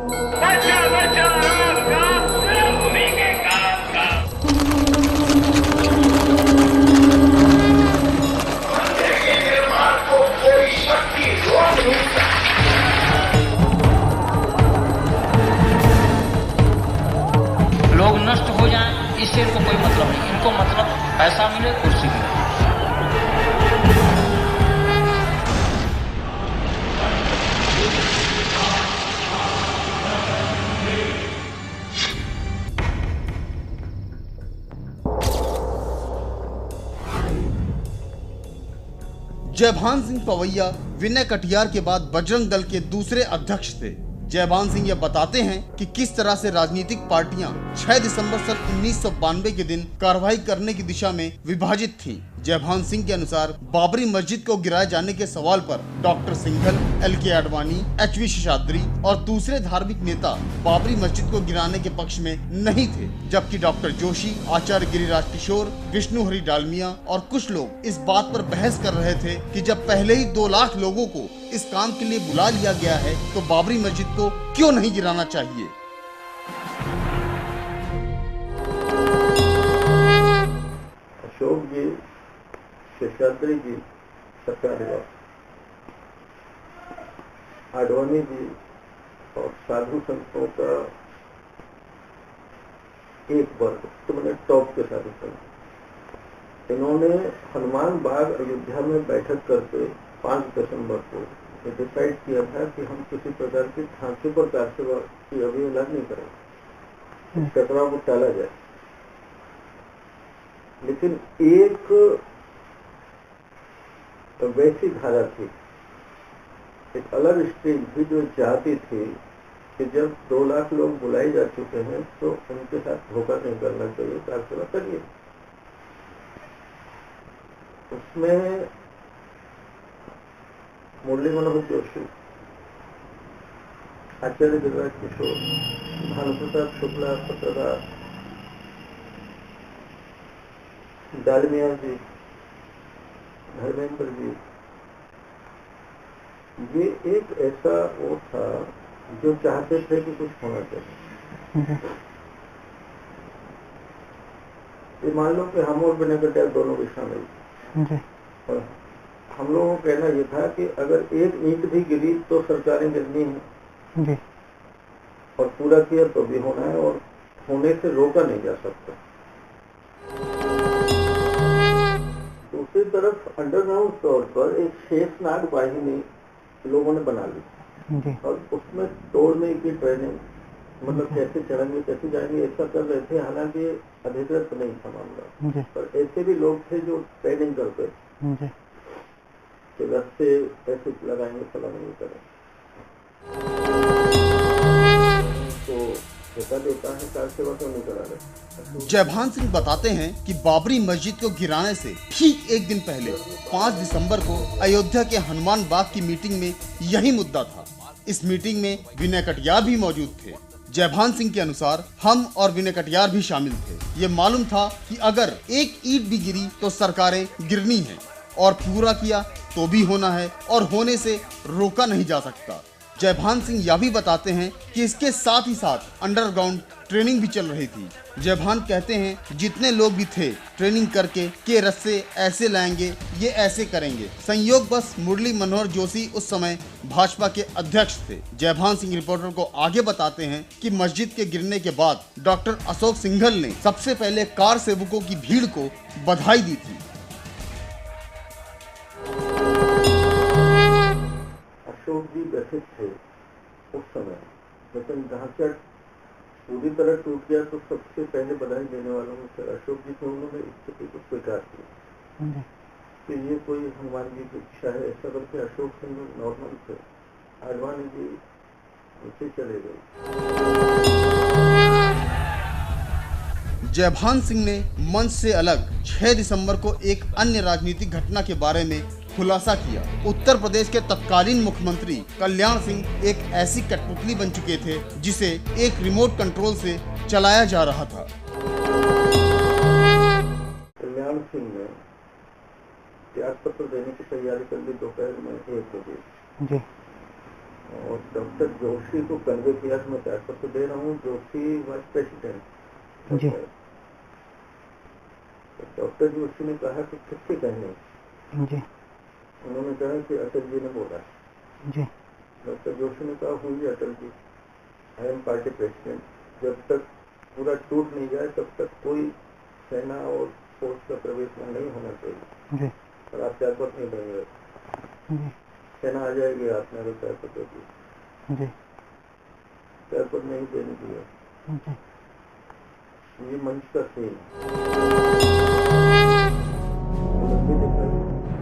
बचा बचा राम का भूमि के काम का। को कोई शक्ति रोक नहीं सकती। लोग नष्ट हो जाएं इससे इनको कोई मतलब नहीं, इनको मतलब पैसा मिले, कुर्सी मिले। जयभान सिंह पवैया विनय कटियार के बाद बजरंग दल के दूसरे अध्यक्ष थे। जयभान सिंह यह बताते हैं कि किस तरह से राजनीतिक पार्टियां 6 दिसंबर सन 1992 के दिन कार्रवाई करने की दिशा में विभाजित थीं। जयभान सिंह के अनुसार बाबरी मस्जिद को गिराए जाने के सवाल पर doctor Singhal, LK Advani, HV Seshadri और दूसरे धार्मिक नेता बाबरी मस्जिद को गिराने के पक्ष में नहीं थे, जबकि डॉक्टर जोशी, आचार्य गिरिराज किशोर, विष्णु हरि डालमिया और कुछ लोग इस बात पर बहस कर रहे थे कि जब पहले ही 2 लाख लोगों को इस काम के लिए बुला लिया गया है तो बाबरी मस्जिद को क्यों नहीं गिराना चाहिए। अशोक जी, शेषाद्री जी, सरकार आडवाणी जी और साधु संतों का एक वर्ग, तो मैंने टॉप के साधु संत, इन्होंने हनुमान बाग अयोध्या में बैठक करके 5 दिसंबर को डिसाइड किया था कि हम किसी प्रकार की ढांचे पर कार्यवाही की अवहेलना नहीं करेंगे, टकराव को टाला जाए। लेकिन एक वैसी धारा थी, एक अलग स्ट्रीम थी जो चाहती थी कि जब 2 लाख लोग बुलाए जा चुके हैं तो उनके साथ धोखा नहीं करना चाहिए, कार्यवाही करिए। उसमें मुरली मनोहर जोशी, आचार्य गिरिराज किशोर, भानुप्रताप शुक्ला, पत्रकार डालमिया जी, धर्मेंद्र जी, ये एक ऐसा वो था जो चाहते थे कि कुछ होना चाहिए। ये मान लो कि हम और विनय कटियार दोनों भी शामिल, और हम लोगों का कहना यह था कि अगर एक ईंट भी गिरी तो सरकारें गिरनी है और पूरा किया तो भी होना है और होने से रोका नहीं जा सकता। दूसरी तरफ अंडरग्राउंड तौर पर एक शेषनाग वाहिनी लोगों ने बना ली और उसमें तोड़ने की ट्रेनिंग, मतलब कैसे चढ़ेंगे कैसे जाएंगे ऐसा कर रहे थे। हालांकि अधिकृत नहीं था मामला, पर ऐसे भी लोग थे जो ट्रेनिंग करते कि रस्ते ऐसे लगाएंगे, फला नहीं करें तो देता है, कार सेवा क्यों नहीं करा रहे। जयभान सिंह बताते हैं कि बाबरी मस्जिद को गिराने से ठीक एक दिन पहले 5 दिसंबर को अयोध्या के हनुमान बाग की मीटिंग में यही मुद्दा था। इस मीटिंग में विनय कटियार भी मौजूद थे। जयभान सिंह के अनुसार हम और विनय कटियार भी शामिल थे। ये मालूम था कि अगर एक ईंट भी गिरी तो सरकारें गिरनी है और पूरा किया तो भी होना है और होने से रोका नहीं जा सकता। जयभान सिंह यह भी बताते हैं कि इसके साथ ही साथ अंडरग्राउंड ट्रेनिंग भी चल रही थी। जयभान कहते हैं जितने लोग भी थे ट्रेनिंग करके के रस्से ऐसे लाएंगे, ये ऐसे करेंगे। संयोग बस मुरली मनोहर जोशी उस समय भाजपा के अध्यक्ष थे। जयभान सिंह रिपोर्टर को आगे बताते हैं कि मस्जिद के गिरने के बाद डॉक्टर अशोक सिंघल ने सबसे पहले कार सेवकों की भीड़ को बधाई दी थी। अशोक जी गठित थे उस समय, लेकिन ढांचा पूरी तरह टूट गया तो सबसे पहले बधाई देने वालों में से अशोक जी थे। उन्होंने स्थिति को स्वीकार किया कि ये कोई हनुमान जी की इच्छा है, ऐसा करके अशोक सिंह नॉर्मल थे। आडवाणी जी नीचे चले गए। जयभान सिंह ने मंच से अलग 6 दिसंबर को एक अन्य राजनीतिक घटना के बारे में खुलासा किया। उत्तर प्रदेश के तत्कालीन मुख्यमंत्री कल्याण सिंह एक ऐसी कठपुतली बन चुके थे जिसे एक रिमोट कंट्रोल से चलाया जा रहा था। कल्याण सिंह ने त्याग पत्र देने की तैयारी कर ली दोपहर में 1 बजे। और डॉक्टर जोशी को कन्वे किया कि मैं त्यागपत्र दे रहा हूँ। जोशी वाइस प्रेसिडेंट जी डॉक्टर जोशी ने कहा कि किसके कहने? जी उन्होंने कहा कि अटल जी ने बोला। जी डॉक्टर जोशी ने कहा हुई Atal ji, I am party president, जब तक पूरा टूट नहीं जाए तब तक कोई सेना और फोर्स का प्रवेश में नहीं होना चाहिए। जी और आप त्यागपत्र नहीं देंगे, जी सेना आ जाएगी, आपने अगर त्यागपत्र दी, जी त्यागपत्र नहीं देने दिया। जी ये मंच का सीन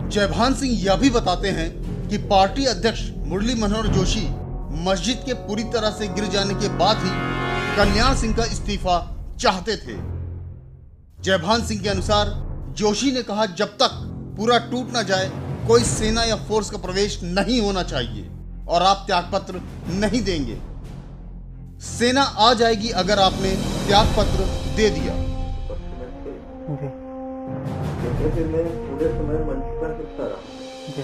जयभान सिंह यह भी बताते हैं कि पार्टी अध्यक्ष मुरली मनोहर जोशी मस्जिद के पूरी तरह से गिर जाने के बाद ही कल्याण सिंह का इस्तीफा चाहते थे। जयभान सिंह के अनुसार जोशी ने कहा जब तक पूरा टूट न जाए कोई सेना या फोर्स का प्रवेश नहीं होना चाहिए और आप त्यागपत्र नहीं देंगे। सेना आ जाएगी अगर आपने त्यागपत्र दे दिया। जी जैसे मैं पूरे समय मंच का हिस्सा रहा, जी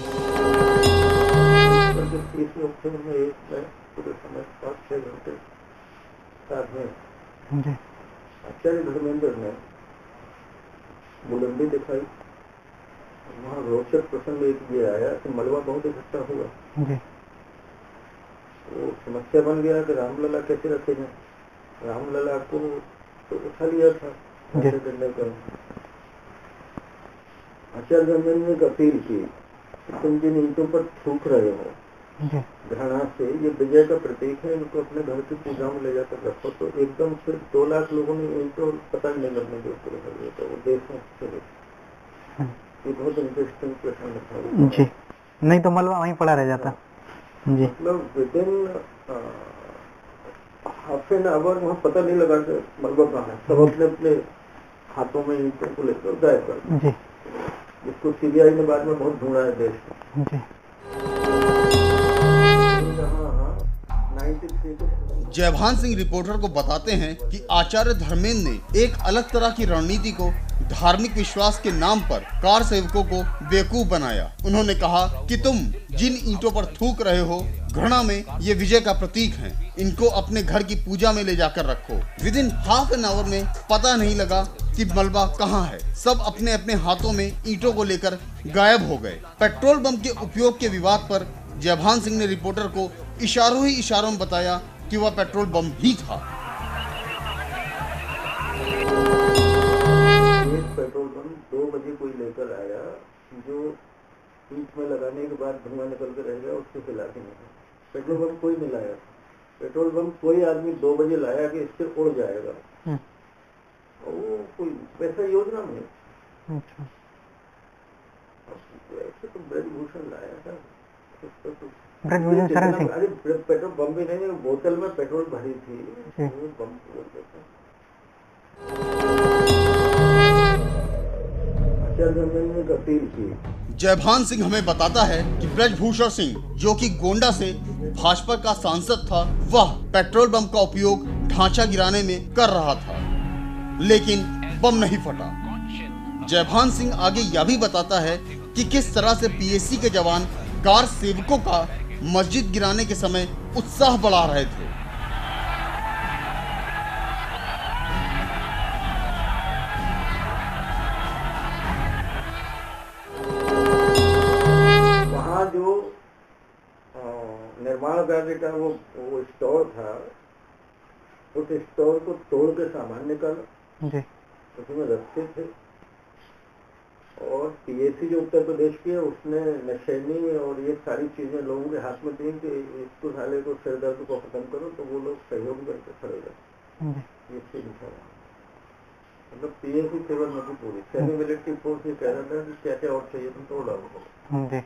जो 30 लोग थे उनमें एक मैं पूरे समय 5-6 घंटे साथ में। जी आचार्य धर्मेंद्र ने बुलंदी दिखाई। वहाँ रोचक प्रसंग एक ये आया कि मलबा बहुत इकट्ठा हुआ, जी वो समस्या बन गया कि रामलला कैसे रखे जाए। रामलला को तो उठा लिया था ऐसे करने का। आचार्य धर्मेंद्र ने एक अपील की कि तुम जिन ईंटों पर थूक रहे हो जी घृणा से, ये विजय का प्रतीक है, इनको अपने घर की पूजा में ले जाकर रखो। तो एकदम से 2 लाख लोगों ने ईंटों पता नहीं लगने के ऊपर कर दिया था। वो देश में चले। ये बहुत इंटरेस्टिंग प्रसंग था। जी नहीं तो मलबा वहीं पड़ा रह जाता। जी मतलब with in half an hour वहाँ पता नहीं लगा कि मलबा कहाँ है। सब अपने अपने हाथों में ईंटों को लेकर गायब कर दिया, जी जिसको सीबीआई ने बाद में बहुत ढूंढा है देश में। जी जयभान सिंह रिपोर्टर को बताते हैं कि आचार्य धर्मेंद्र ने एक अलग तरह की रणनीति को धार्मिक विश्वास के नाम पर कार सेवकों को बेवकूफ बनाया। उन्होंने कहा कि तुम जिन ईंटों पर थूक रहे हो घृणा में, ये विजय का प्रतीक हैं। इनको अपने घर की पूजा में ले जाकर रखो। With in half an hour में पता नहीं लगा कि मलबा कहाँ है। सब अपने अपने हाथों में ईंटों को लेकर गायब हो गए। पेट्रोल बम के उपयोग के विवाद पर जयभान सिंह ने रिपोर्टर को इशारों ही इशारों में बताया कि वह पेट्रोल बम ही था। पेट्रोल बम 2 बजे कोई लेकर आया, जो ईंट में लगाने के बाद धुआं निकल कर रह गया, उसको हिला के नहीं। पेट्रोल बम कोई नहीं लाया। पेट्रोल बम कोई आदमी 2 बजे लाया कि इससे उड़ जाएगा, वो कोई वैसा योजना नहीं। अच्छा ऐसे तो ब्रजभूषण लाया था। ब्रजभूषण शरण सिंह। अरे पेट्रोल बम भी नहीं, बोतल में पेट्रोल भरी थी, वो बम बोलते थे। आचार्य धर्मेंद्र ने अपील की। जयभान सिंह हमें बताता है कि ब्रजभूषण सिंह, जो कि गोंडा से भाजपा का सांसद था, वह पेट्रोल बम का उपयोग ढांचा गिराने में कर रहा था, लेकिन बम नहीं फटा। जयभान सिंह आगे यह भी बताता है कि किस तरह से पीएसी के जवान कार सेवकों का मस्जिद गिराने के समय उत्साह बढ़ा रहे थे। वहाँ जो निर्माण कार्य का वो स्टोर था, उस स्टोर को तोड़ के सामान निकाला, जी उसमें रखते थे। और पीएसी जो उत्तर प्रदेश की है, उसने नशेनी और ये सारी चीजें लोगों के हाथ में दी कि इसको साले को सिर दर्द को खत्म करो, तो वो लोग सहयोग करके खड़े रहे। ये सीन था। मतलब पीएसी केवल नहीं पूरी सेमी मिलिट्री फोर्स ये कह रहा था कि क्या क्या और चाहिए तुम तोड़ डालो। जी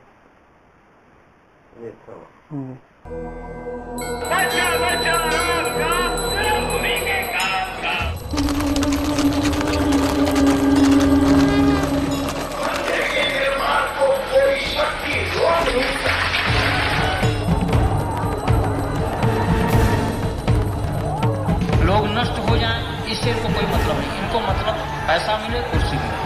ये था। लोग नष्ट हो जाएं, इससे इनको कोई मतलब नहीं। इनको मतलब पैसा मिले, कुर्सी मिले।